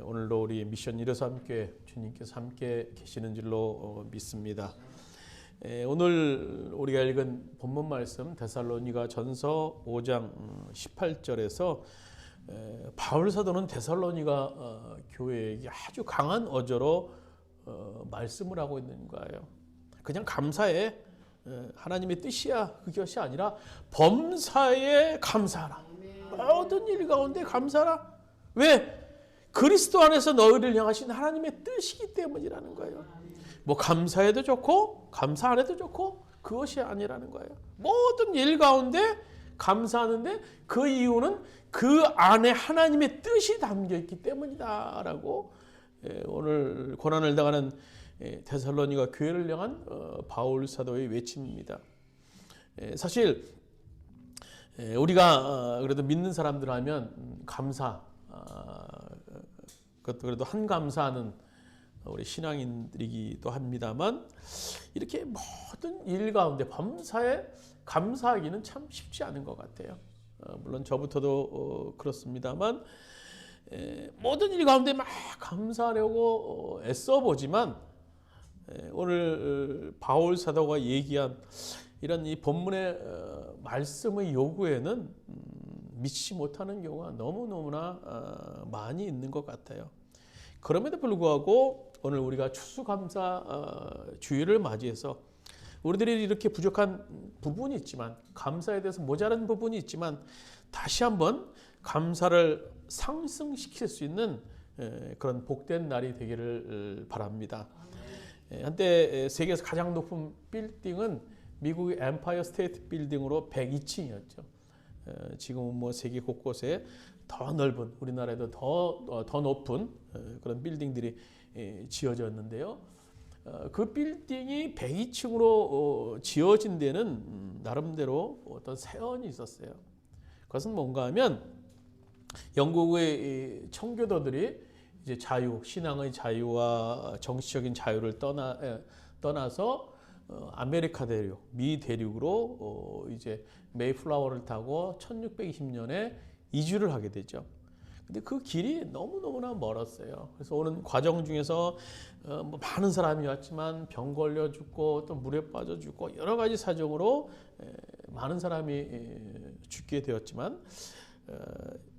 오늘도 우리 미션 이뤄서 함께 주님께서 함께 계시는 줄로 믿습니다. 오늘 우리가 읽은 본문 말씀 데살로니가 전서 5장 18절에서 바울 사도는 데살로니가 교회에게 아주 강한 어조로 말씀을 하고 있는 거예요. 그냥 감사해. 하나님의 뜻이야. 그것이 아니라 범사에 감사하라. 모든 일 가운데 감사하라. 왜? 그리스도 안에서 너희를 향하신 하나님의 뜻이기 때문이라는 거예요. 뭐 감사해도 좋고 감사 안 해도 좋고 그것이 아니라는 거예요. 모든 일 가운데 감사하는데 그 이유는 그 안에 하나님의 뜻이 담겨 있기 때문이다라고 오늘 고난을 당하는 데살로니가 교회를 향한 바울 사도의 외침입니다. 사실 우리가 그래도 믿는 사람들 하면 감사, 그것도 그래도 한 감사하는 우리 신앙인들이기도 합니다만 이렇게 모든 일 가운데 범사에 감사하기는 참 쉽지 않은 것 같아요. 물론 저부터도 그렇습니다만 모든 일 가운데 막 감사하려고 애써보지만 오늘 바울 사도가 얘기한 이런 이 본문의 말씀의 요구에는 미치지 못하는 경우가 너무너무나 많이 있는 것 같아요. 그럼에도 불구하고 오늘 우리가 추수감사 주일을 맞이해서 우리들이 이렇게 부족한 부분이 있지만 감사에 대해서 모자란 부분이 있지만 다시 한번 감사를 상승시킬 수 있는 그런 복된 날이 되기를 바랍니다. 한때 세계에서 가장 높은 빌딩은 미국의 엠파이어 스테이트 빌딩으로 102층이었죠. 지금은 뭐 세계 곳곳에 더 넓은 우리나라에도 더 높은 그런 빌딩들이 지어졌는데요. 그 빌딩이 102층으로 지어진 데는 나름대로 어떤 세연이 있었어요. 그것은 뭔가 하면 영국의 청교도들이 이제 자유, 신앙의 자유와 정치적인 자유를 떠나서 아메리카 대륙, 미 대륙으로 이제 메이플라워를 타고 1620년에 이주를 하게 되죠. 근데 그 길이 너무너무나 멀었어요. 그래서 오는 과정 중에서 뭐 많은 사람이 왔지만 병 걸려 죽고 또 물에 빠져 죽고 여러 가지 사정으로 많은 사람이 죽게 되었지만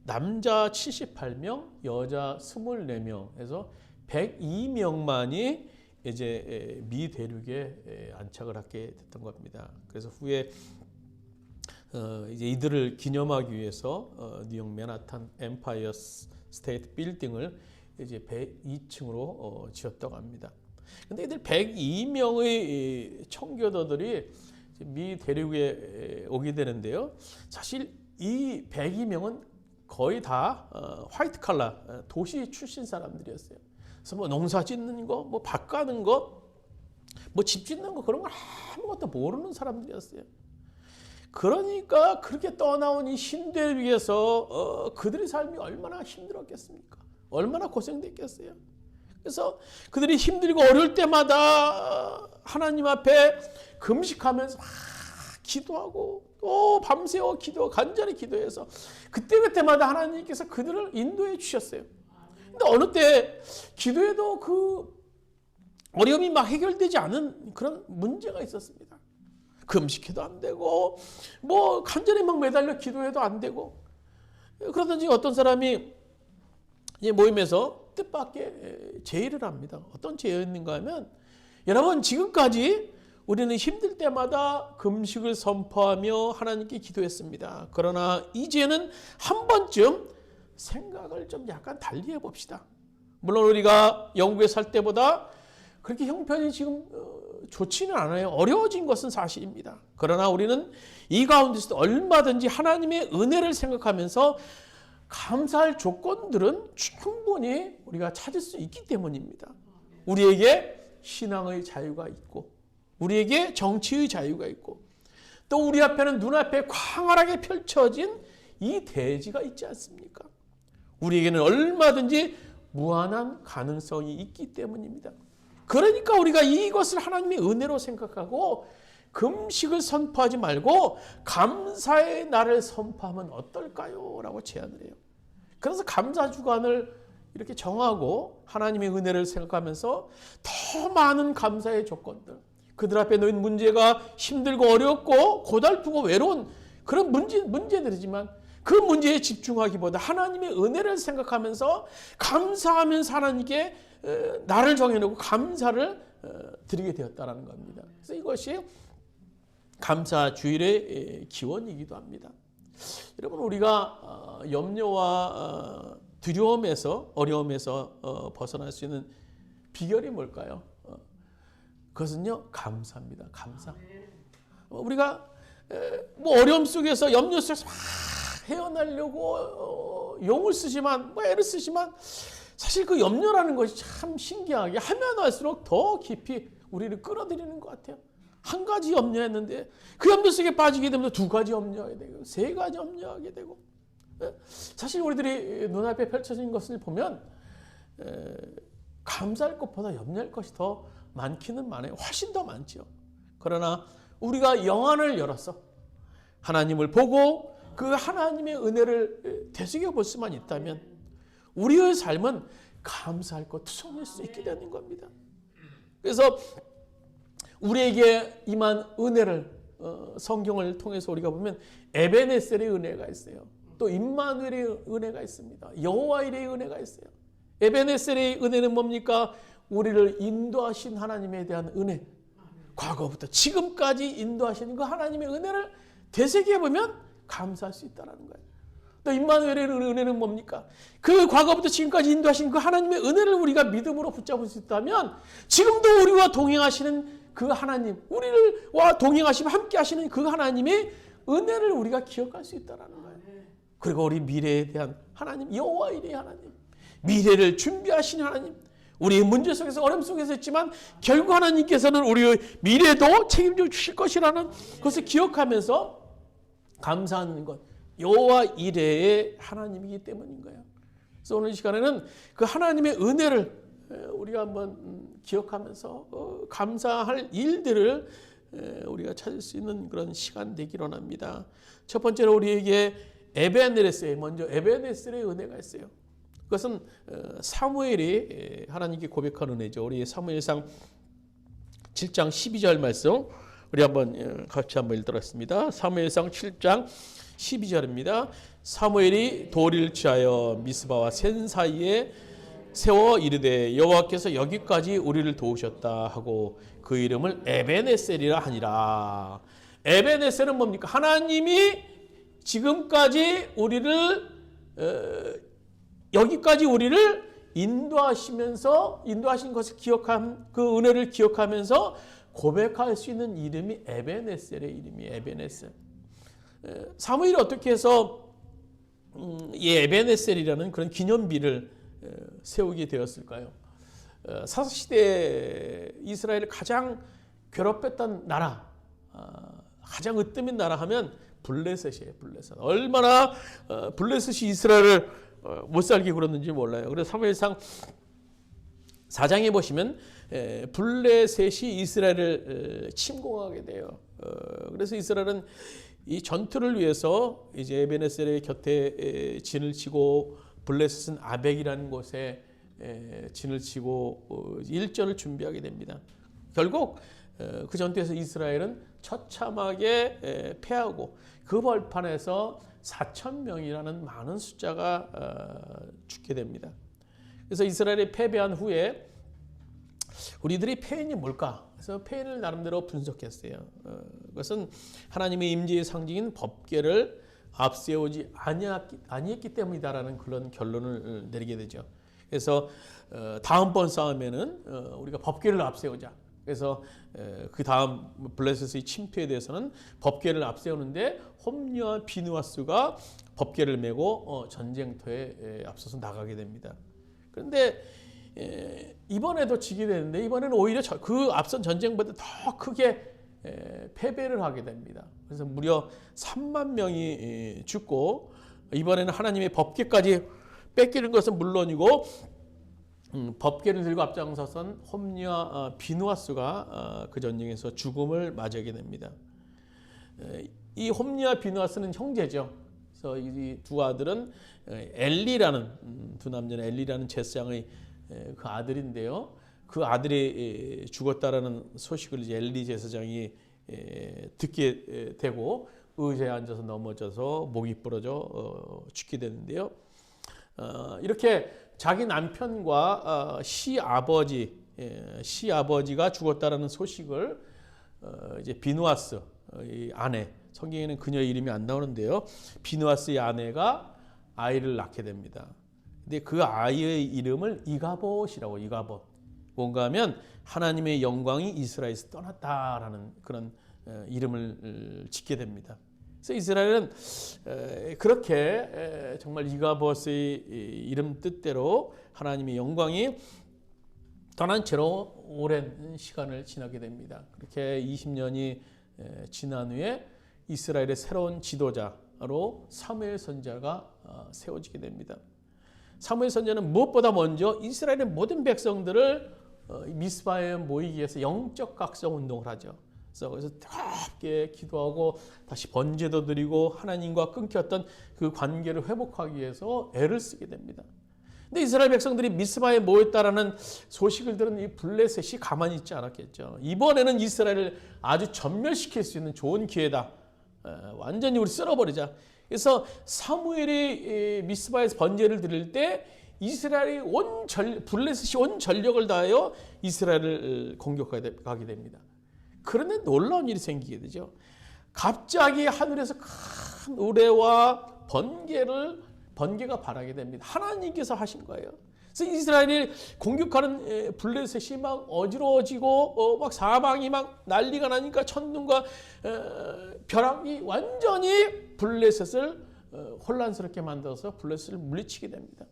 남자 78명, 여자 24명에서 102명만이 이제 미 대륙에 안착을 하게 됐던 겁니다. 그래서 후에 이제 이들을 기념하기 위해서 뉴욕 맨하탄 엠파이어 스테이트 빌딩을 이제 102층으로 지었다고 합니다. 근데 이들 102명의 청교도들이 미 대륙에 오게 되는데요. 사실 이 102명은 거의 다 화이트 칼라 도시 출신 사람들이었어요. 그래서 뭐 농사 짓는 거, 뭐 밭 가는 거, 뭐 집 짓는 거 그런 걸 아무것도 모르는 사람들이었어요. 그러니까 그렇게 떠나온 이 신대를 위해서 그들의 삶이 얼마나 힘들었겠습니까? 얼마나 고생됐겠어요? 그래서 그들이 힘들고 어려울 때마다 하나님 앞에 금식하면서 기도하고 또 밤새워 간절히 기도해서 그때마다 하나님께서 그들을 인도해 주셨어요. 근데 어느 때 기도해도 그 어려움이 막 해결되지 않은 그런 문제가 있었습니다. 금식해도 안 되고 뭐 간절히 막 매달려 기도해도 안 되고 그러든지 어떤 사람이 이제 모임에서 뜻밖의 제의를 합니다. 어떤 제의였는가 하면 여러분 지금까지 우리는 힘들 때마다 금식을 선포하며 하나님께 기도했습니다. 그러나 이제는 한 번쯤 생각을 좀 약간 달리 해봅시다. 물론 우리가 영국에 살 때보다 그렇게 형편이 지금 좋지는 않아요. 어려워진 것은 사실입니다. 그러나 우리는 이 가운데서도 얼마든지 하나님의 은혜를 생각하면서 감사할 조건들은 충분히 우리가 찾을 수 있기 때문입니다. 우리에게 신앙의 자유가 있고 우리에게 정치의 자유가 있고 또 우리 앞에는 눈앞에 광활하게 펼쳐진 이 대지가 있지 않습니까? 우리에게는 얼마든지 무한한 가능성이 있기 때문입니다. 그러니까 우리가 이것을 하나님의 은혜로 생각하고 금식을 선포하지 말고 감사의 날을 선포하면 어떨까요? 라고 제안을 해요. 그래서 감사 주간을 이렇게 정하고 하나님의 은혜를 생각하면서 더 많은 감사의 조건들, 그들 앞에 놓인 문제가 힘들고 어렵고 고달프고 외로운 그런 문제들이지만 그 문제에 집중하기보다 하나님의 은혜를 생각하면서 감사하면서 하나님께 나를 정해놓고 감사를 드리게 되었다는 겁니다. 그래서 이것이 감사주일의 기원이기도 합니다. 여러분, 우리가 염려와 두려움에서, 어려움에서 벗어날 수 있는 비결이 뭘까요? 그것은요, 감사입니다. 감사. 우리가 뭐 어려움 속에서, 염려 속에서 막 헤어나려고 용을 쓰지만, 뭐 애를 쓰지만, 사실 그 염려라는 것이 참 신기하게 하면 할수록 더 깊이 우리를 끌어들이는 것 같아요. 한 가지 염려했는데 그 염려 속에 빠지게 되면 두 가지 염려하게 되고 세 가지 염려하게 되고, 사실 우리들이 눈앞에 펼쳐진 것을 보면 감사할 것보다 염려할 것이 더 많기는 많아요. 훨씬 더 많죠. 그러나 우리가 영안을 열어서 하나님을 보고 그 하나님의 은혜를 되새겨 볼 수만 있다면 우리의 삶은 감사할 것 투성일 수 있게 되는 겁니다. 그래서 우리에게 임한 은혜를 성경을 통해서 우리가 보면 에베네셀의 은혜가 있어요. 또 임마누엘의 은혜가 있습니다. 여호와일의 은혜가 있어요. 에베네셀의 은혜는 뭡니까? 우리를 인도하신 하나님에 대한 은혜. 과거부터 지금까지 인도하시는 그 하나님의 은혜를 되새겨보면 감사할 수 있다는 거예요. 또 임마누엘의 은혜는 뭡니까? 그 과거부터 지금까지 인도하신 그 하나님의 은혜를 우리가 믿음으로 붙잡을 수 있다면 지금도 우리와 동행하시는 그 하나님, 우리와 동행하시며 함께 하시는 그 하나님의 은혜를 우리가 기억할 수 있다는 거예요. 그리고 우리 미래에 대한 하나님, 여호와일의 하나님, 미래를 준비하시는 하나님, 우리의 문제 속에서 어려움 속에서 있지만 결국 하나님께서는 우리의 미래도 책임져 주실 것이라는 것을 기억하면서 감사하는 것, 여호와 이레의 하나님이기 때문인 거예요. 그래서 오늘 이 시간에는 그 하나님의 은혜를 우리가 한번 기억하면서 감사할 일들을 우리가 찾을 수 있는 그런 시간 되기로 합니다. 첫 번째로 우리에게 에베네셀, 먼저 에베네셀의 은혜가 있어요. 그것은 사무엘이 하나님께 고백한 은혜죠. 우리 사무엘상 7장 12절 말씀 우리 한번 같이 한번 읽도록하겠습니다. 사무엘상 7장 12절입니다. 사무엘이 도리를 취하여 미스바와 센 사이에 세워 이르되 여호와께서 여기까지 우리를 도우셨다 하고 그 이름을 에베네셀이라 하니라. 에베네셀은 뭡니까? 하나님이 지금까지 우리를 여기까지 우리를 인도하시면서 인도하신 것을 기억한 그 은혜를 기억하면서 고백할 수 있는 이름이 에베네셀의 이름이 에베네셀. 사무엘이 어떻게 해서 이 에베네셀이라는 그런 기념비를 세우게 되었을까요? 사사시대 이스라엘을 가장 괴롭혔던 나라, 가장 으뜸인 나라 하면 블레셋이에요. 블레셋. 얼마나 블레셋이 이스라엘을 못 살게 굴었는지 몰라요. 그래서 사무엘상 4장에 보시면 블레셋이 이스라엘을 침공하게 돼요. 그래서 이스라엘은 이 전투를 위해서 이제 에베네셀의 곁에 진을 치고 블레셋은 아벡이라는 곳에 진을 치고 일전을 준비하게 됩니다. 결국 그 전투에서 이스라엘은 처참하게 패하고 그 벌판에서 4,000명이라는 많은 숫자가 죽게 됩니다. 그래서 이스라엘이 패배한 후에 우리들이 패인이 뭘까? 그래서 패인을 나름대로 분석했어요. 그것은 하나님의 임재의 상징인 법궤를 앞세우지 아니했기 때문이다라는 그런 결론을 내리게 되죠. 그래서 다음번 싸움에는 우리가 법궤를 앞세우자. 그래서 그 다음 블레셋의 침투에 대해서는 법궤를 앞세우는데 홈리와 비누아스가 법궤를 메고 전쟁터에 앞서서 나가게 됩니다. 그런데 이번에도 지게 되는데 이번에는 오히려 그 앞선 전쟁보다 더 크게 패배를 하게 됩니다. 그래서 무려 3만 명이 죽고 이번에는 하나님의 법궤까지 뺏기는 것은 물론이고 법궤를 들고 앞장서선 홈리와 비누아스가 그 전쟁에서 죽음을 맞이하게 됩니다. 이 홈리와 비누아스는 형제죠. 그래서 이 두 아들은 엘리라는 두 남자는 엘리라는 제사장의 그 아들인데요. 그 아들이 죽었다라는 소식을 이제 엘리 제사장이 듣게 되고 의자에 앉아서 넘어져서 목이 부러져 죽게 되는데요. 이렇게 자기 남편과 시아버지가 죽었다라는 소식을 이제 비누아스 이 아내, 성경에는 그녀의 이름이 안 나오는데요. 비누아스의 아내가 아이를 낳게 됩니다. 근데 그 아이의 이름을 이가봇이라고, 이가봇. 뭔가 하면 하나님의 영광이 이스라엘에서 떠났다라는 그런 이름을 짓게 됩니다. 그래서 이스라엘은 그렇게 정말 이가봇의 이름 뜻대로 하나님의 영광이 떠난 채로 오랜 시간을 지나게 됩니다. 그렇게 20년이 지난 후에 이스라엘의 새로운 지도자로 사무엘 선지자가 세워지게 됩니다. 사무엘 선지자는 무엇보다 먼저 이스라엘의 모든 백성들을 미스바에 모이기 위해서 영적 각성 운동을 하죠. 그래서 뜨겁게 기도하고 다시 번제도 드리고 하나님과 끊겼던 그 관계를 회복하기 위해서 애를 쓰게 됩니다. 근데 이스라엘 백성들이 미스바에 모였다라는 소식을 들은 이 블레셋이 가만히 있지 않았겠죠. 이번에는 이스라엘을 아주 전멸시킬 수 있는 좋은 기회다. 완전히 우리 쓸어버리자. 그래서 사무엘이 미스바에서 번제를 드릴 때 이스라엘이 블레셋이 온 전력을 다하여 이스라엘을 공격하게 됩니다. 그런데 놀라운 일이 생기게 되죠. 갑자기 하늘에서 큰 우레와 번개가 발하게 됩니다. 하나님께서 하신 거예요. 그래서 이스라엘이 공격하는 블레셋이 막 어지러워지고 막 사방이 막 난리가 나니까 천둥과 벼락이 완전히 블레셋을 혼란스럽게 만들어서 블레셋을 물리치게 됩니다.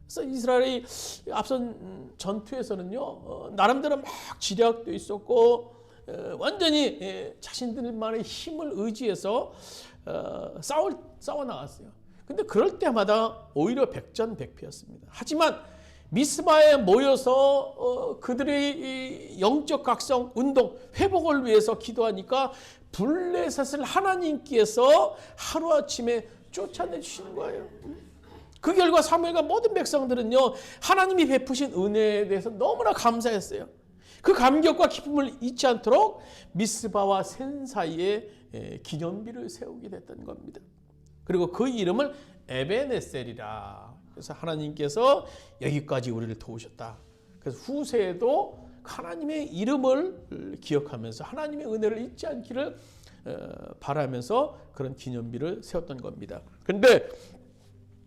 그래서 이스라엘이 앞선 전투에서는요, 나름대로 막 지략도 있었고 완전히 자신들만의 힘을 의지해서 싸워 나갔어요. 근데 그럴 때마다 오히려 백전백패였습니다. 하지만 미스바에 모여서 그들의 영적 각성 운동 회복을 위해서 기도하니까 블레셋을 하나님께서 하루아침에 쫓아내 주시는 거예요. 그 결과 사무엘과 모든 백성들은요, 하나님이 베푸신 은혜에 대해서 너무나 감사했어요. 그 감격과 기쁨을 잊지 않도록 미스바와 센 사이에 기념비를 세우게 됐던 겁니다. 그리고 그 이름을 에베네셀이라. 그래서 하나님께서 여기까지 우리를 도우셨다. 그래서 후세에도 하나님의 이름을 기억하면서 하나님의 은혜를 잊지 않기를 바라면서 그런 기념비를 세웠던 겁니다. 그런데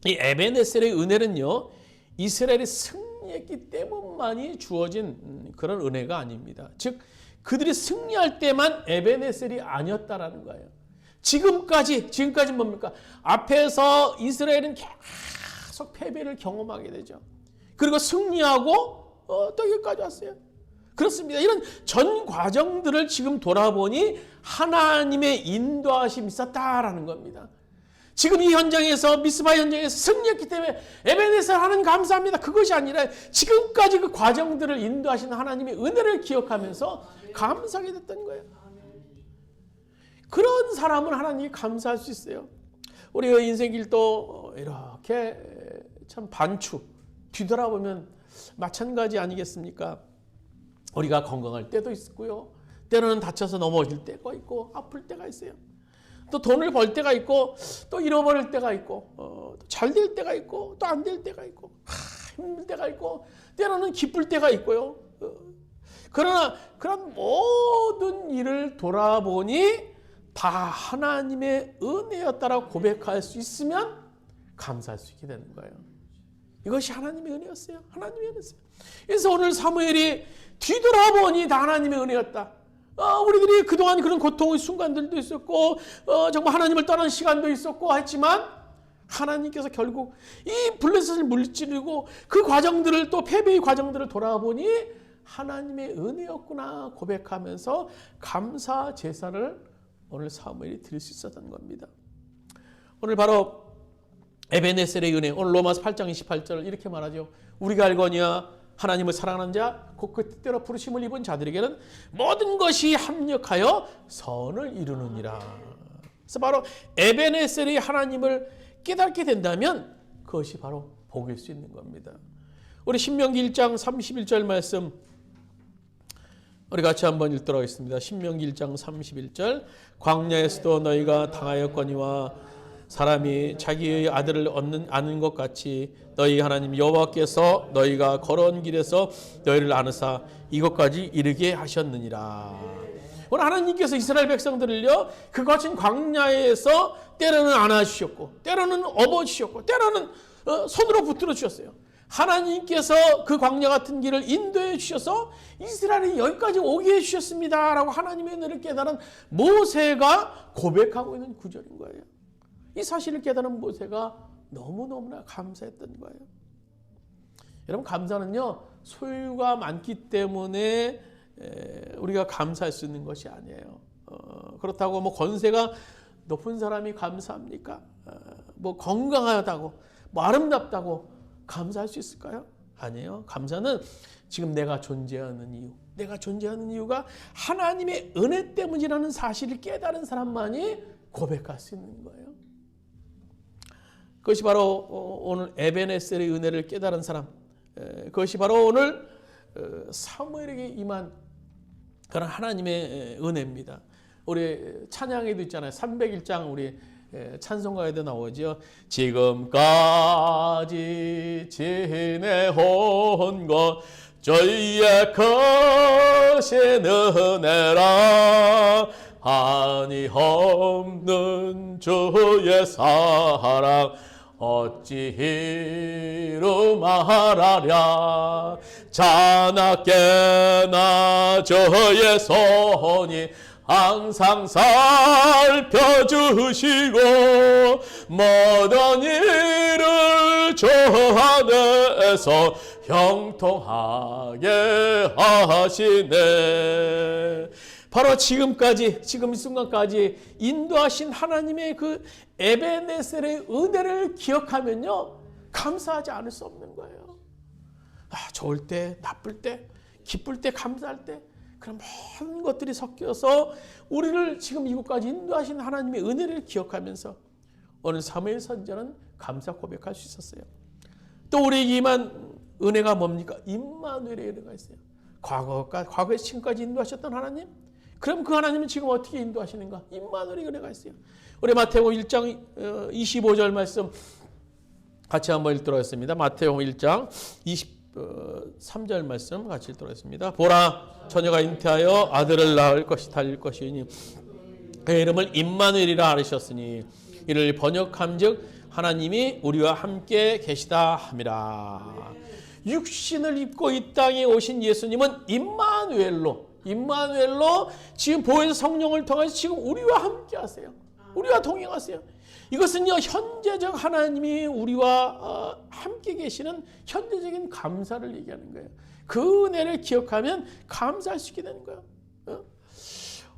이 에베네셀의 은혜는요, 이스라엘이 승리했기 때문만이 주어진 그런 은혜가 아닙니다. 즉 그들이 승리할 때만 에베네셀이 아니었다라는 거예요. 지금까지 뭡니까? 앞에서 이스라엘은 계속 패배를 경험하게 되죠. 그리고 승리하고 또 여기까지 왔어요. 그렇습니다. 이런 전 과정들을 지금 돌아보니 하나님의 인도하심이 있었다라는 겁니다. 지금 이 현장에서 미스바 현장에서 승리했기 때문에 에베네셀 하나님 감사합니다. 그것이 아니라 지금까지 그 과정들을 인도하시는 하나님의 은혜를 기억하면서 감사하게 됐던 거예요. 그런 사람은 하나님이 감사할 수 있어요. 우리가 인생길도 이렇게 참 뒤돌아보면 마찬가지 아니겠습니까? 우리가 건강할 때도 있고요. 때로는 다쳐서 넘어질 때가 있고 아플 때가 있어요. 또 돈을 벌 때가 있고 또 잃어버릴 때가 있고 잘 될 때가 있고 또 안 될 때가 있고 힘들 때가 있고 때로는 기쁠 때가 있고요. 그러나 그런 모든 일을 돌아보니 다 하나님의 은혜였다라고 고백할 수 있으면 감사할 수 있게 되는 거예요. 이것이 하나님의 은혜였어요. 하나님의 은혜였어요. 그래서 오늘 사무엘이 뒤돌아보니 다 하나님의 은혜였다. 우리들이 그동안 그런 고통의 순간들도 있었고 정말 하나님을 떠난 시간도 있었고 했지만 하나님께서 결국 이 블레셋을 물리치고 그 과정들을 또 패배의 과정들을 돌아보니 하나님의 은혜였구나 고백하면서 감사 제사를 오늘 사무엘이 드릴 수 있었던 겁니다. 오늘 바로 에베네셀의 은혜, 오늘 로마서 8장 28절 이렇게 말하죠. 우리가 알거니와 하나님을 사랑하는 자, 곧 그 뜻대로 부르심을 입은 자들에게는 모든 것이 합력하여 선을 이루느니라. 그래서 바로 에베네셀이 하나님을 깨닫게 된다면 그것이 바로 복일 수 있는 겁니다. 우리 신명기 1장 31절 말씀 우리 같이 한번 읽도록 하겠습니다. 신명기 1장 31절 광야에서도 너희가 당하였거니와 사람이 자기의 아들을 아는 것 같이 너희 하나님 여호와께서 너희가 걸어온 길에서 너희를 안으사 이것까지 이르게 하셨느니라. 오늘 하나님께서 이스라엘 백성들을요 그 거친 광야에서 때로는 안아주셨고 때로는 업어주셨고 때로는 손으로 붙들어 주셨어요. 하나님께서 그 광야 같은 길을 인도해 주셔서 이스라엘이 여기까지 오게 해주셨습니다 라고 하나님의 은혜를 깨달은 모세가 고백하고 있는 구절인 거예요. 이 사실을 깨달은 모세가 너무너무나 감사했던 거예요. 여러분, 감사는요 소유가 많기 때문에 우리가 감사할 수 있는 것이 아니에요. 그렇다고 뭐 권세가 높은 사람이 감사합니까? 뭐 건강하다고 뭐 아름답다고 감사할 수 있을까요? 아니에요. 감사는 지금 내가 존재하는 이유, 내가 존재하는 이유가 하나님의 은혜 때문이라는 사실을 깨달은 사람만이 고백할 수 있는 거예요. 그것이 바로 오늘 에베네셀의 은혜를 깨달은 사람, 그것이 바로 오늘 사무엘에게 임한 그런 하나님의 은혜입니다. 우리 찬양에도 있잖아요. 301장 우리 찬송가에도 나오죠. 지금까지 지내온 것 저희의 크신 은혜라 한이 없는 주의 사랑 어찌 이루 말하랴. 자나깨나 저의 손이 항상 살펴주시고 모든 일을 저 안에서 형통하게 하시네. 바로 지금까지, 지금 이 순간까지 인도하신 하나님의 그 에베네셀의 은혜를 기억하면요 감사하지 않을 수 없는 거예요. 좋을 때, 나쁠 때, 기쁠 때, 감사할 때 그런 모든 것들이 섞여서 우리를 지금 이곳까지 인도하신 하나님의 은혜를 기억하면서 오늘 사무엘 선지자는 감사 고백할 수 있었어요. 또 우리에게 임한 은혜가 뭡니까? 임마누엘의 은혜가 있어요. 과거에 지금까지 인도하셨던 하나님, 그럼 그 하나님은 지금 어떻게 인도하시는가? 임마누엘의 은혜가 있어요. 우리 마태복음 1장 25절 말씀 같이 한번 읽도록 하겠습니다. 마태복음 1장 23절 말씀 같이 읽도록 하겠습니다. 보라, 처녀가 잉태하여 아들을 낳을 것이 달릴 것이니 그의 이름을 임마누엘이라 하셨으니 이를 번역함즉 하나님이 우리와 함께 계시다 함이라. 육신을 입고 이 땅에 오신 예수님은 임마누엘로 지금 보혜사 성령을 통해서 지금 우리와 함께 하세요. 우리와 동행하세요. 이것은요 현재적 하나님이 우리와 함께 계시는 현재적인 감사를 얘기하는 거예요. 그 은혜를 기억하면 감사할 수 있게 되는 거예요.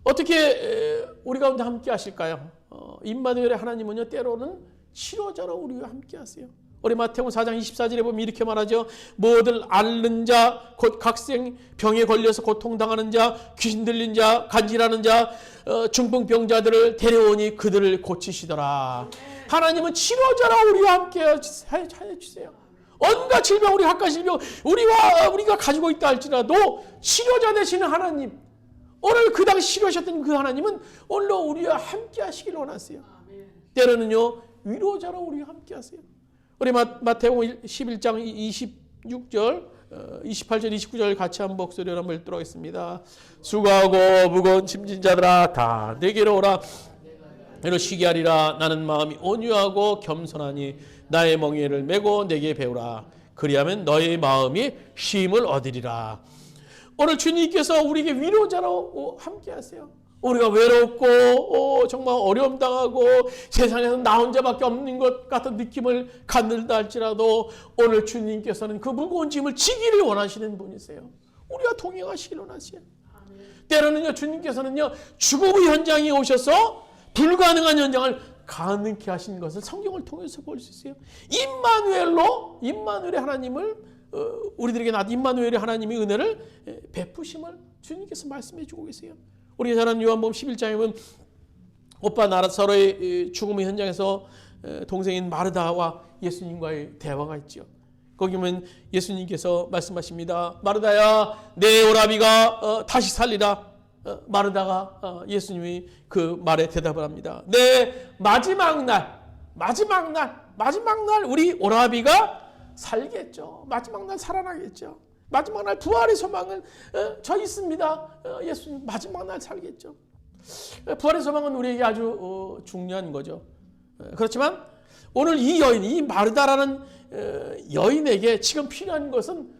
어떻게 우리 가운데 함께 하실까요? 임마누엘의 하나님은요 때로는 치료자로 우리와 함께 하세요. 우리 마태복음 4장 24절에 보면 이렇게 말하죠. 모든 앓는 자, 곧 각생 병에 걸려서 고통당하는 자, 귀신 들린 자, 간질하는 자, 중풍병자들을 데려오니 그들을 고치시더라. 하나님은 치료자로 우리와 함께 해주세요. 온갖 질병, 우리 각각 질병, 우리가 가지고 있다 할지라도 치료자 되시는 하나님, 오늘 그 당시 치료하셨던 그 하나님은 오늘도 우리와 함께 하시기를 원하세요. 때로는요 위로자로 우리와 함께 하세요. 우리 마태복음 11장 26절, 28절, 29절 같이 한 목소리로 한번 읽도록 하겠습니다. 수고하고 무거운 짐진 자들아 다 내게로 오라. 너를 쉬게 하리라. 나는 마음이 온유하고 겸손하니 나의 멍에를 메고 내게 배우라. 그리하면 너의 마음이 쉼을 얻으리라. 오늘 주님께서 우리에게 위로자로 함께 하세요. 우리가 외롭고 정말 어려움 당하고 세상에서 나 혼자밖에 없는 것 같은 느낌을 갖는다 할지라도 오늘 주님께서는 그 무거운 짐을 지기를 원하시는 분이세요. 우리와 동행하시기를 원하세요. 때로는요 주님께서는요 죽음의 현장에 오셔서 불가능한 현장을 가능케 하신 것을 성경을 통해서 볼 수 있어요. 임마누엘의 하나님을 우리들에게 임마누엘의 하나님의 은혜를 베푸심을 주님께서 말씀해 주고 계세요. 우리가 잘 아는 요한복음 11장에 보면 오빠 나사로의 죽음의 현장에서 동생인 마르다와 예수님과의 대화가 있죠. 거기 보면 예수님께서 말씀하십니다. 마르다야, 내 오라비가 다시 살리라. 마르다가 예수님이 그 말에 대답을 합니다. 내 마지막 날 우리 오라비가 살겠죠. 마지막 날 살아나겠죠. 마지막 날 부활의 소망은 저 있습니다. 예수님 마지막 날 살겠죠. 부활의 소망은 우리에게 아주 중요한 거죠. 그렇지만 오늘 이 여인, 이 마르다라는 여인에게 지금 필요한 것은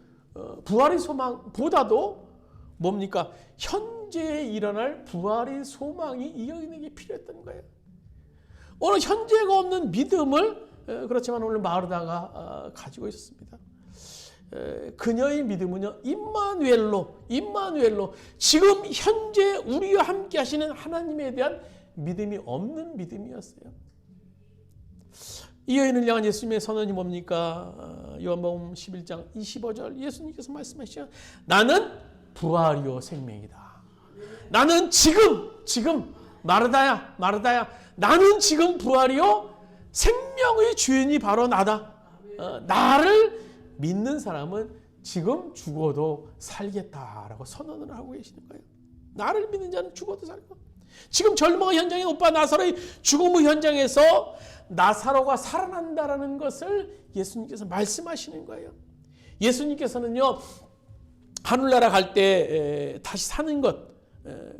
부활의 소망보다도 뭡니까? 현재에 일어날 부활의 소망이 이 여인에게 필요했던 거예요. 오늘 현재가 없는 믿음을 그렇지만 오늘 마르다가 가지고 있었습니다. 그녀의 믿음은요, 임마누엘로 지금 현재 우리와 함께 하시는 하나님에 대한 믿음이 없는 믿음이었어요. 이 여인을 향한 예수님의 선언이 뭡니까? 요한복음 11장 25절 예수님께서 말씀하시죠. 나는 부활이요 생명이다. 나는 지금 마르다야 나는 지금 부활이요 생명의 주인이 바로 나다. 나를 믿는 사람은 지금 죽어도 살겠다라고 선언을 하고 계시는 거예요. 나를 믿는 자는 죽어도 살고. 지금 절망의 현장에 오빠 나사로의 죽음의 현장에서 나사로가 살아난다라는 것을 예수님께서 말씀하시는 거예요. 예수님께서는요, 하늘나라 갈 때 다시 사는 것,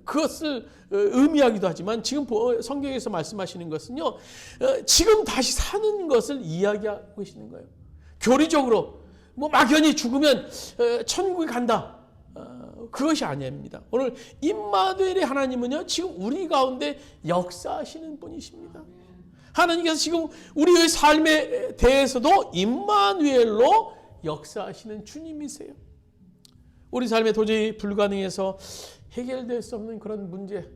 그것을 의미하기도 하지만 지금 성경에서 말씀하시는 것은요, 지금 다시 사는 것을 이야기하고 계시는 거예요. 교리적으로 뭐 막연히 죽으면 천국에 간다, 그것이 아닙니다. 오늘 임마누엘의 하나님은요, 지금 우리 가운데 역사하시는 분이십니다. 하나님께서 지금 우리의 삶에 대해서도 임마누엘로 역사하시는 주님이세요. 우리 삶에 도저히 불가능해서 해결될 수 없는 그런 문제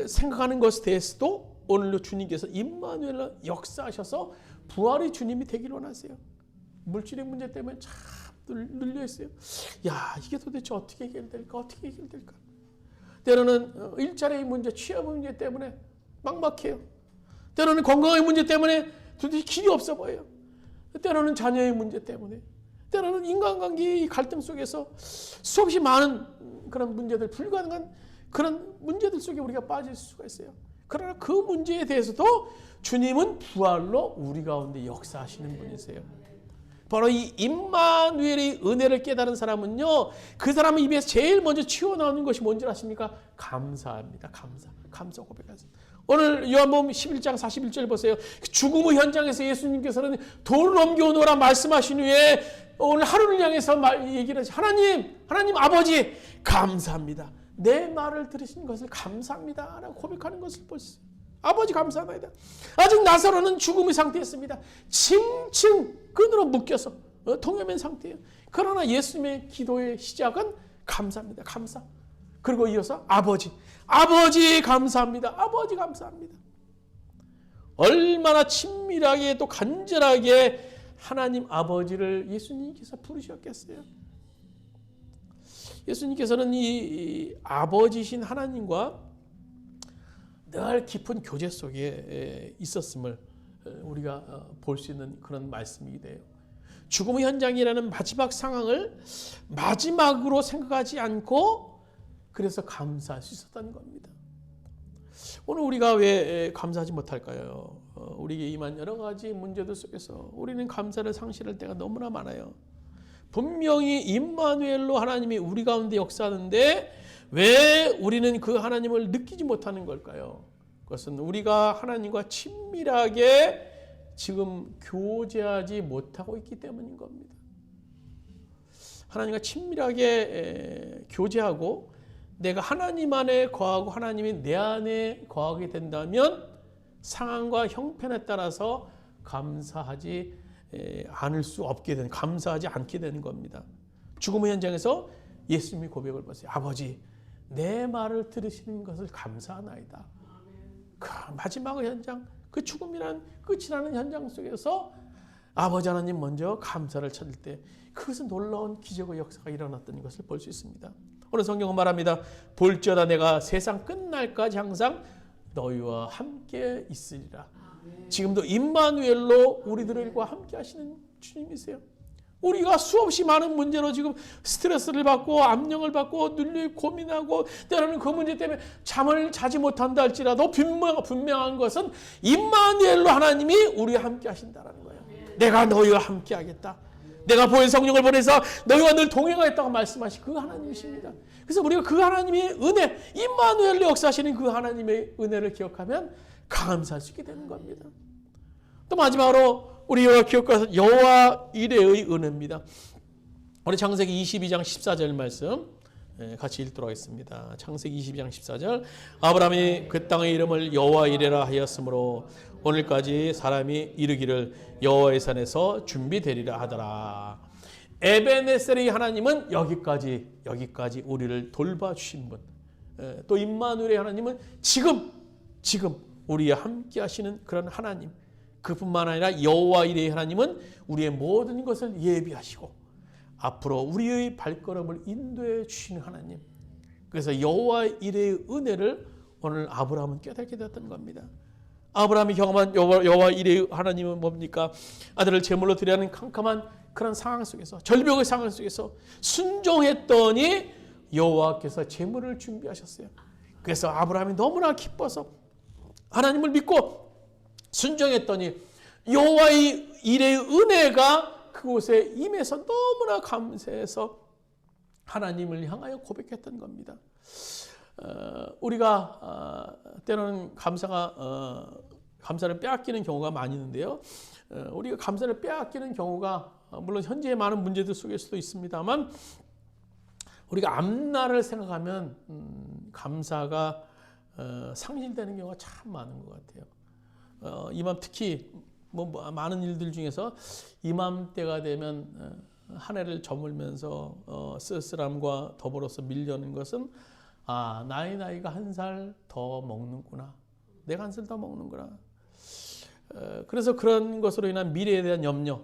생각하는 것에 대해서도 오늘도 주님께서 임마누엘로 역사하셔서 부활의 주님이 되기를 원하세요. 물질의 문제 때문에 참 눌려 있어요. 야, 이게 도대체 어떻게 해결될까? 때로는 일자리의 문제, 취업의 문제 때문에 막막해요. 때로는 건강의 문제 때문에 도대체 길이 없어 보여요. 때로는 자녀의 문제 때문에, 때로는 인간관계의 갈등 속에서 수없이 많은 그런 문제들, 불가능한 그런 문제들 속에 우리가 빠질 수가 있어요. 그러나 그 문제에 대해서도 주님은 부활로 우리 가운데 역사하시는 분이세요. 바로 이 임마누엘의 은혜를 깨달은 사람은요, 그 사람의 입에서 제일 먼저 튀어나오는 것이 뭔지 아십니까? 감사합니다. 감사 고백하세요. 오늘 요한복음 11장 41절 보세요. 죽음의 현장에서 예수님께서는 돌을 옮겨오너라 말씀하신 후에 오늘 하루를 향해서 얘기를 하시죠. 하나님 아버지 감사합니다. 내 말을 들으신 것을 감사합니다 라고 고백하는 것을 볼 수 있어요. 아버지 감사합니다. 아직 나사로는 죽음의 상태였습니다. 칭칭 끈으로 묶여서 동여맨 상태예요. 그러나 예수님의 기도의 시작은 감사합니다. 감사. 그리고 이어서 아버지 감사합니다. 아버지 감사합니다. 얼마나 친밀하게 또 간절하게 하나님 아버지를 예수님께서 부르셨겠어요. 예수님께서는 이 아버지신 하나님과 늘 깊은 교제 속에 있었음을 우리가 볼 수 있는 그런 말씀이기도 해요. 죽음의 현장이라는 마지막 상황을 마지막으로 생각하지 않고 그래서 감사할 수 있었다는 겁니다. 오늘 우리가 왜 감사하지 못할까요? 우리에게 임한 여러 가지 문제들 속에서 우리는 감사를 상실할 때가 너무나 많아요. 분명히 임마누엘로 하나님이 우리 가운데 역사하는데 왜 우리는 그 하나님을 느끼지 못하는 걸까요? 그것은 우리가 하나님과 친밀하게 지금 교제하지 못하고 있기 때문인 겁니다. 하나님과 친밀하게 교제하고 내가 하나님 안에 거하고 하나님이 내 안에 거하게 된다면 상황과 형편에 따라서 감사하지 않을 수 없게 되는, 감사하지 않게 되는 겁니다. 죽음의 현장에서 예수님이 고백을 보세요. 아버지, 내 말을 들으시는 것을 감사하나이다. 그 마지막의 현장, 그 죽음이란 끝이라는 현장 속에서 아버지 하나님 먼저 감사를 찾을 때 그것은 놀라운 기적의 역사가 일어났던 것을 볼 수 있습니다. 오늘 성경은 말합니다. 볼지어다 내가 세상 끝날까지 항상 너희와 함께 있으리라. 지금도 임마누엘로 우리들과 함께 하시는 주님이세요. 우리가 수없이 많은 문제로 지금 스트레스를 받고 압력을 받고 눌려 고민하고 때로는 그 문제 때문에 잠을 자지 못한다 할지라도 분명한 것은 임마누엘로 하나님이 우리와 함께 하신다는 거예요. 내가 너희와 함께 하겠다. 내가 보혜사 성령을 보내서 너희와 늘 동행하겠다고 말씀하신 그 하나님이십니다. 그래서 우리가 그 하나님의 은혜, 임마누엘로 역사하시는 그 하나님의 은혜를 기억하면 감사할 수 있게 되는 겁니다. 또 마지막으로 우리가 기억하는 여호와 이레의 은혜입니다. 우리 창세기 22장 14절 말씀 같이 읽도록 하겠습니다. 창세기 22장 14절 아브라함이 그 땅의 이름을 여호와 이레라 하였으므로 오늘까지 사람이 이르기를 여호와의 산에서 준비되리라 하더라. 에베네셀의 하나님은 여기까지 우리를 돌봐주신 분. 또 임마누엘의 하나님은 지금 우리와 함께 하시는 그런 하나님. 그뿐만 아니라 여호와 이레의 하나님은 우리의 모든 것을 예비하시고 앞으로 우리의 발걸음을 인도해 주시는 하나님. 그래서 여호와 이레의 은혜를 오늘 아브라함은 깨닫게 되었던 겁니다. 아브라함이 경험한 여호와 이레의 하나님은 뭡니까? 아들을 제물로 드려야 하는 캄캄한 그런 상황 속에서, 절벽의 상황 속에서 순종했더니 여호와께서 제물을 준비하셨어요. 그래서 아브라함이 너무나 기뻐서 하나님을 믿고 순종했더니 여호와의 이레의 은혜가 그곳에 임해서 너무나 감사해서 하나님을 향하여 고백했던 겁니다. 우리가 때로는 감사를 빼앗기는 경우가 많이 있는데요. 우리가 감사를 빼앗기는 경우가 물론 현재의 많은 문제들 속에서도 있습니다만 우리가 앞날을 생각하면 감사가 상실되는 경우가 참 많은 것 같아요. 특히 많은 일들 중에서 이맘때가 되면 한 해를 저물면서 쓸쓸함과 더불어서 밀려오는 것은 나이가 한 살 더 먹는구나. 내가 한 살 더 먹는구나. 그래서 그런 것으로 인한 미래에 대한 염려,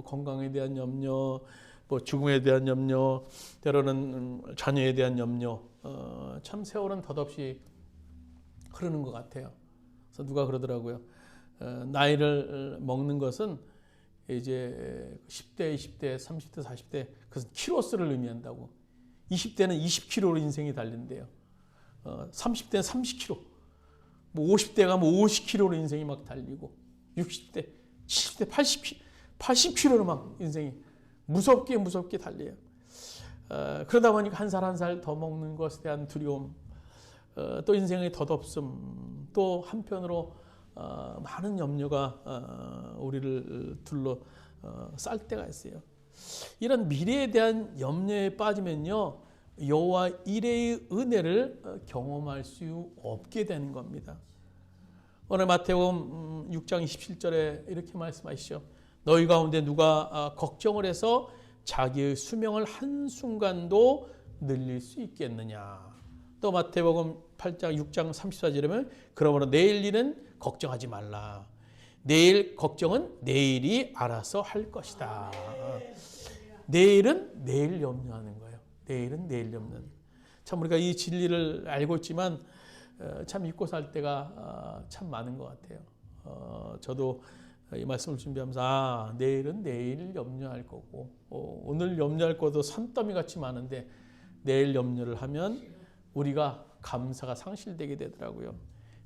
건강에 대한 염려, 죽음에 대한 염려, 때로는 자녀에 대한 염려, 참 세월은 덧없이 흐르는 것 같아요. 그래서 누가 그러더라고요. 나이를 먹는 것은 이제 10대, 20대, 30대, 40대 그것은 키로수를 의미한다고. 20대는 20kg로 인생이 달린대요. 30대는 30kg. 50대가 50kg로 인생이 막 달리고 60대, 70대, 80kg로 막 인생이 무섭게 달려요. 그러다 보니까 한 살 한 살 더 먹는 것에 대한 두려움, 또 인생의 덧없음, 또 한편으로 많은 염려가 우리를 둘러 쌀 때가 있어요. 이런 미래에 대한 염려에 빠지면요, 여호와 이레의 은혜를 경험할 수 없게 되는 겁니다. 오늘 마태복음 6장 27절에 이렇게 말씀하시죠. 너희 가운데 누가 걱정을 해서 자기의 수명을 한순간도 늘릴 수 있겠느냐. 또 마태복음 8장 6장 34절에 보면 그러므로 내일 일은 걱정하지 말라. 내일 걱정은 내일이 알아서 할 것이다. 내일은 내일 염려하는 거예요. 내일은 내일 염려하는 거예요. 참 우리가 이 진리를 알고 있지만 참 잊고 살 때가 참 많은 것 같아요. 저도 이 말씀을 준비하면서 내일은 내일 염려할 거고 오늘 염려할 것도 산더미 같이 많은데 내일 염려를 하면 우리가 감사가 상실되게 되더라고요.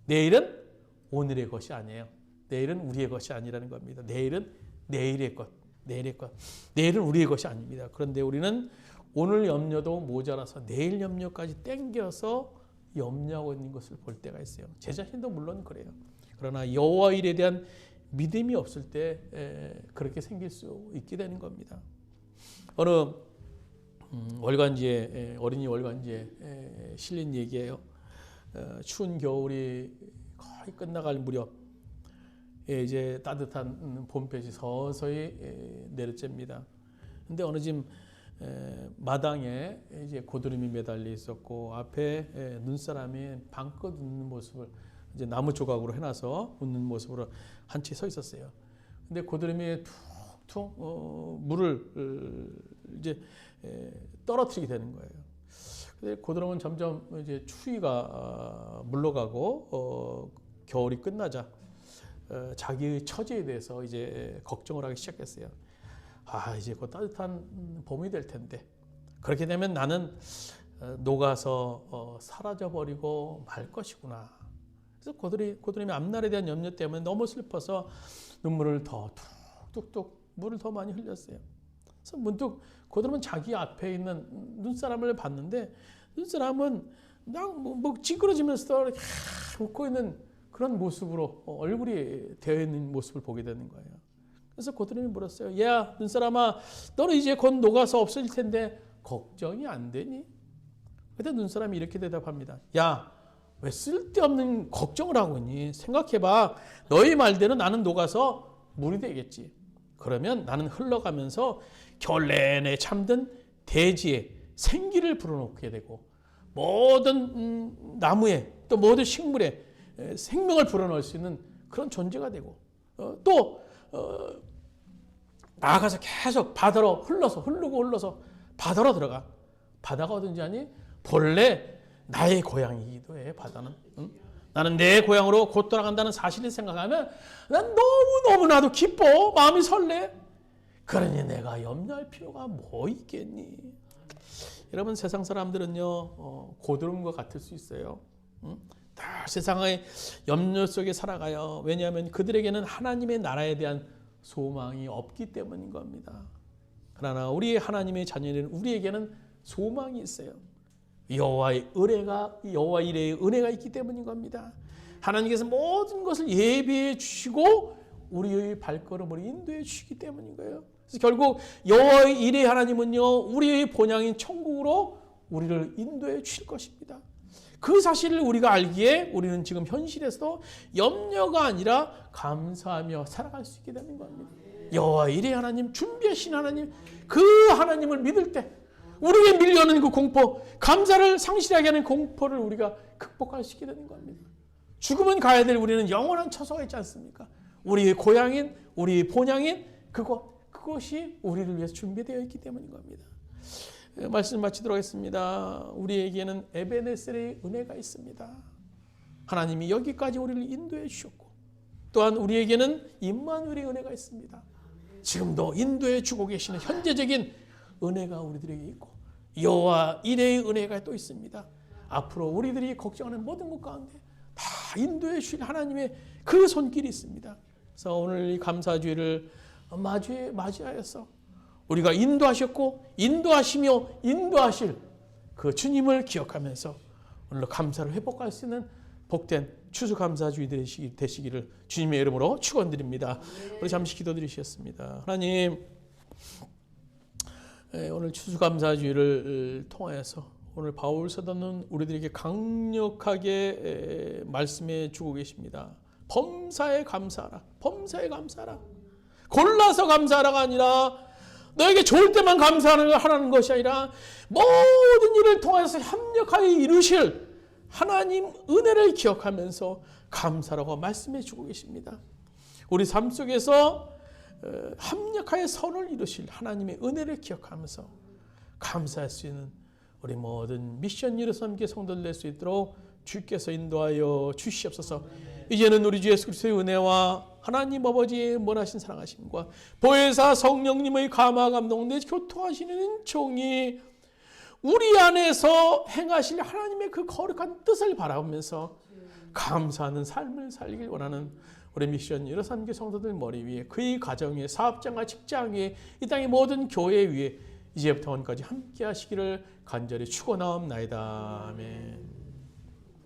내일은 오늘의 것이 아니에요. 내일은 우리의 것이 아니라는 겁니다. 내일은 내일의 것. 내일은 우리의 것이 아닙니다. 그런데 우리는 오늘 염려도 모자라서 내일 염려까지 땡겨서 염려하고 있는 것을 볼 때가 있어요. 제 자신도 물론 그래요. 그러나 여호와 일에 대한 믿음이 없을 때 그렇게 생길 수 있게 되는 겁니다. 어느 월간지에 어린이 월간지에 실린 얘기예요. 추운 겨울이 거의 끝나갈 무렵 이제 따뜻한 봄볕이 서서히 내려쬐니다. 근데 어느 집 마당에 이제 고드름이 매달려 있었고 앞에 눈사람이 방긋 웃는 모습을 이제 나무 조각으로 해놔서 웃는 모습으로 한 채 서 있었어요. 근데 고드름이 툭툭 물을 이제 떨어뜨리게 되는 거예요. 고드름은 점점 이제 추위가 물러가고 겨울이 끝나자 자기의 처지에 대해서 이제 걱정을 하기 시작했어요. 아, 이제 곧 따뜻한 봄이 될 텐데 그렇게 되면 나는 녹아서 사라져버리고 말 것이구나. 그래서 고드름이 앞날에 대한 염려 때문에 너무 슬퍼서 눈물을 더 뚝뚝뚝 물을 더 많이 흘렸어요. 그래서 문득 고드름은 자기 앞에 있는 눈사람을 봤는데 눈사람은 그냥 뭐 찌그러지면서 이렇게 웃고 있는 그런 모습으로 얼굴이 되어 있는 모습을 보게 되는 거예요. 그래서 고드름이 물었어요. 야, 눈사람아, 너는 이제 곧 녹아서 없어질 텐데 걱정이 안 되니? 그때 눈사람이 이렇게 대답합니다. 야, 왜 쓸데없는 걱정을 하고 있니? 생각해봐. 너희 말대로 나는 녹아서 물이 되겠지. 그러면 나는 흘러가면서 겨울 내내 잠든 대지에 생기를 불어넣게 되고 모든 나무에 또 모든 식물에 생명을 불어넣을 수 있는 그런 존재가 되고 또 나아가서 계속 바다로 흘러서 바다로 들어가. 바다가 어딘지 아니? 본래 나의 고향이기도 해, 바다는. 응? 나는 내 고향으로 곧 돌아간다는 사실을 생각하면 난 너무나도 기뻐. 마음이 설레. 그러니 내가 염려할 필요가 뭐 있겠니? 여러분, 세상 사람들은요, 고드름과 같을 수 있어요. 응? 다 세상의 염려 속에 살아가요. 왜냐하면 그들에게는 하나님의 나라에 대한 소망이 없기 때문인 겁니다. 그러나 우리 하나님의 자녀는 우리에게는 소망이 있어요. 여호와 이레의 은혜가 있기 때문인 겁니다. 하나님께서 모든 것을 예비해 주시고 우리의 발걸음을 인도해 주시기 때문인 거예요. 그래서 결국 여호와 이레의 하나님은요, 우리의 본향인 천국으로 우리를 인도해 주실 것입니다. 그 사실을 우리가 알기에 우리는 지금 현실에서도 염려가 아니라 감사하며 살아갈 수 있게 되는 겁니다. 여호와 이레의 하나님, 준비하신 하나님, 그 하나님을 믿을 때 우리에게 밀려오는 그 공포, 감사를 상실하게 하는 공포를 우리가 극복할 수 있게 되는 겁니다. 죽음은 가야 될 우리는 영원한 처소가 있지 않습니까? 우리의 고향인, 우리의 본향인 그것이 우리를 위해서 준비되어 있기 때문인 겁니다. 말씀 마치도록 하겠습니다. 우리에게는 에베네셀의 은혜가 있습니다. 하나님이 여기까지 우리를 인도해 주셨고 또한 우리에게는 임마누엘의 은혜가 있습니다. 지금도 인도해 주고 계시는 현재적인 은혜가 우리들에게 있고 여호와 이레의 은혜가 또 있습니다. 앞으로 우리들이 걱정하는 모든 것 가운데 다 인도해 주실 하나님의 그 손길이 있습니다. 그래서 오늘 이 감사주의를 맞이하여서 우리가 인도하셨고 인도하시며 인도하실 그 주님을 기억하면서 오늘로 감사를 회복할 수 있는 복된 추수감사주의 되시기를 주님의 이름으로 축원드립니다. 우리 잠시 기도드리셨습니다. 하나님, 오늘 추수감사주의를 통하여서 오늘 바울 사도는 우리들에게 강력하게 말씀해 주고 계십니다. 범사에 감사하라. 범사에 감사하라. 골라서 감사하라가 아니라 너에게 좋을 때만 감사하라는 것이 아니라 모든 일을 통해서 합력하여 이루실 하나님 은혜를 기억하면서 감사라고 말씀해 주고 계십니다. 우리 삶 속에서 합력하여 선을 이루실 하나님의 은혜를 기억하면서 감사할 수 있는 우리 모든 미션 일에서 함께 성도들 될 수 있도록 주께서 인도하여 주시옵소서. 이제는 우리 주 예수 그리스도의 은혜와 하나님 아버지의 원하신 사랑하심과 보혜사 성령님의 감화 감동 내 교통하시는 종이 우리 안에서 행하실 하나님의 그 거룩한 뜻을 바라보면서 감사하는 삶을 살기를 원하는 우리 미션 여러 삼계 성도들 머리 위에 그의 가정에 사업장과 직장 위에 이 땅의 모든 교회 위에 이제부터 언까지 함께 하시기를 간절히 축원하옵나이다. 아멘.